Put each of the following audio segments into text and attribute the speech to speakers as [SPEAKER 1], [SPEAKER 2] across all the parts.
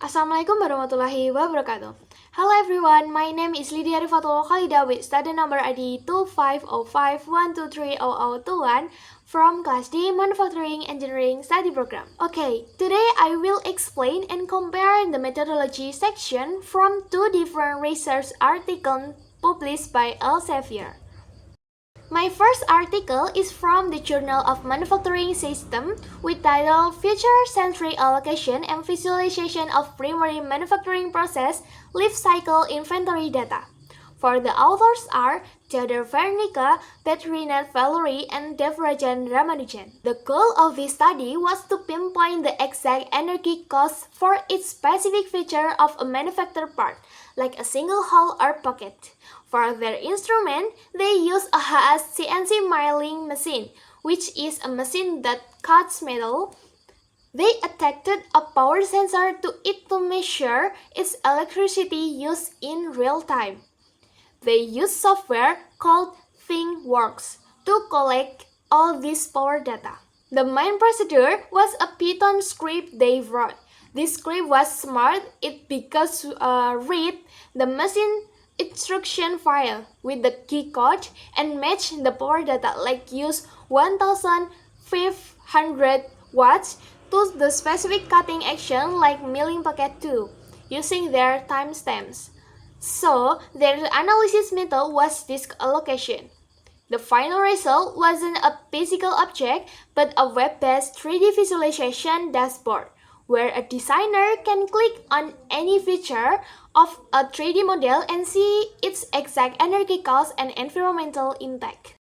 [SPEAKER 1] Assalamualaikum warahmatullahi wabarakatuh. Hello everyone, my name is LIDYA ARIFATUL with study number ID 25051230021 from Class D Manufacturing Engineering Study Program. Okay, today I will explain and compare the methodology section from two different research articles published by Elsevier. My first article is from the Journal of Manufacturing System with title Future-Centric Allocation and Visualization of Primary Manufacturing Process Life Cycle Inventory Data. For the authors are Theodor Vernicke, Petrinet Valerie, and Devarajan Ramanujan. The goal of this study was to pinpoint the exact energy cost for each specific feature of a manufactured part, like a single hole or pocket. For their instrument, they use a HS CNC milling machine, which is a machine that cuts metal. They attached a power sensor to it to measure its electricity use in real time. They use software called ThinkWorks to collect all this power data. The main procedure was a Python script they wrote. This script was smart because read the machine instruction file with the key code and match the power data, like use 1500 watts to the specific cutting action like milling pocket 2 using their timestamps. So their analysis method was disk allocation. The final result wasn't a physical object but a web-based 3D visualization dashboard, where a designer can click on any feature of a 3D model and see its exact energy cost and environmental impact.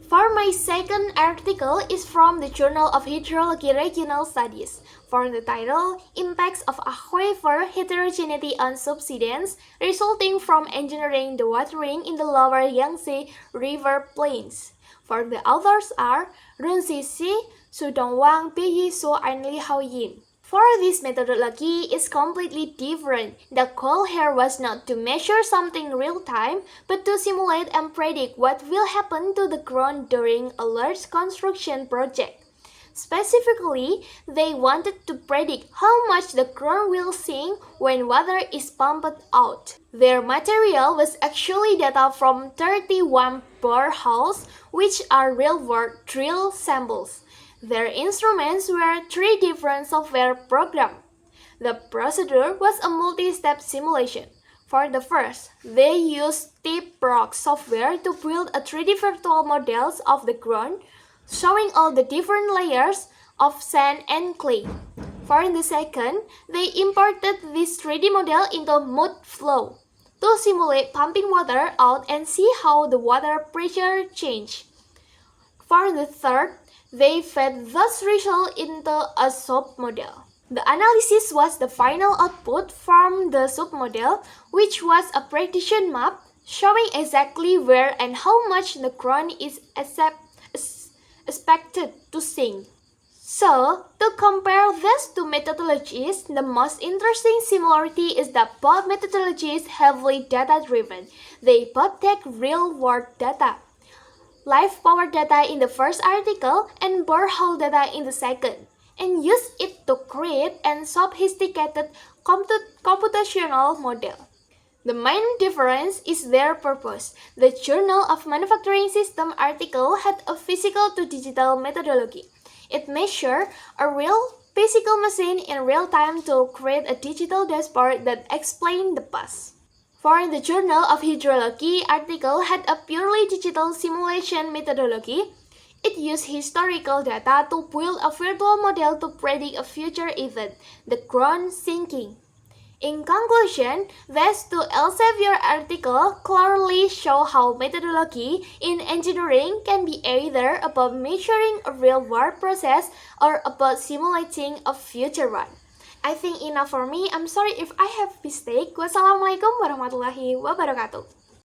[SPEAKER 1] For my second article is from the Journal of Hydrology Regional Studies, for the title Impacts of Aquifer Heterogeneity on Subsidence Resulting from Engineering the Watering in the Lower Yangtze River Plains. For the authors are Runxi Xi, Su Dongwang, Peiyi Su, and Li Haoyin. For this methodology is completely different. The goal here was not to measure something real time, but to simulate and predict what will happen to the ground during a large construction project. Specifically, they wanted to predict how much the ground will sink when water is pumped out. Their material was actually data from 31 boreholes, which are real-world drill samples. Their instruments were three different software programs. The procedure was a multi-step simulation. For the first, they used TipRock software to build a 3D virtual models of the ground, showing all the different layers of sand and clay. For the second, they imported this 3D model into mud flow to simulate pumping water out and see how the water pressure changed. For the third, they fed those results into a submodel. The analysis was the final output from the submodel, which was a prediction map showing exactly where and how much the ground is expected to sink. So, to compare these two methodologies, the most interesting similarity is that both methodologies heavily data-driven. They both take real-world data, live power data in the first article and borehole data in the second, and use it to create a sophisticated computational model. The main difference is their purpose. The Journal of Manufacturing System article had a physical to digital methodology. It measured a real physical machine in real time to create a digital dashboard that explained the past. For the Journal of Hydrology article had a purely digital simulation methodology. It used historical data to build a virtual model to predict a future event, the ground sinking. In conclusion, these two Elsevier articles clearly show how methodology in engineering can be either about measuring a real-world process or about simulating a future one. I think enough for me. I'm sorry if I have mistake. Wassalamualaikum warahmatullahi wabarakatuh.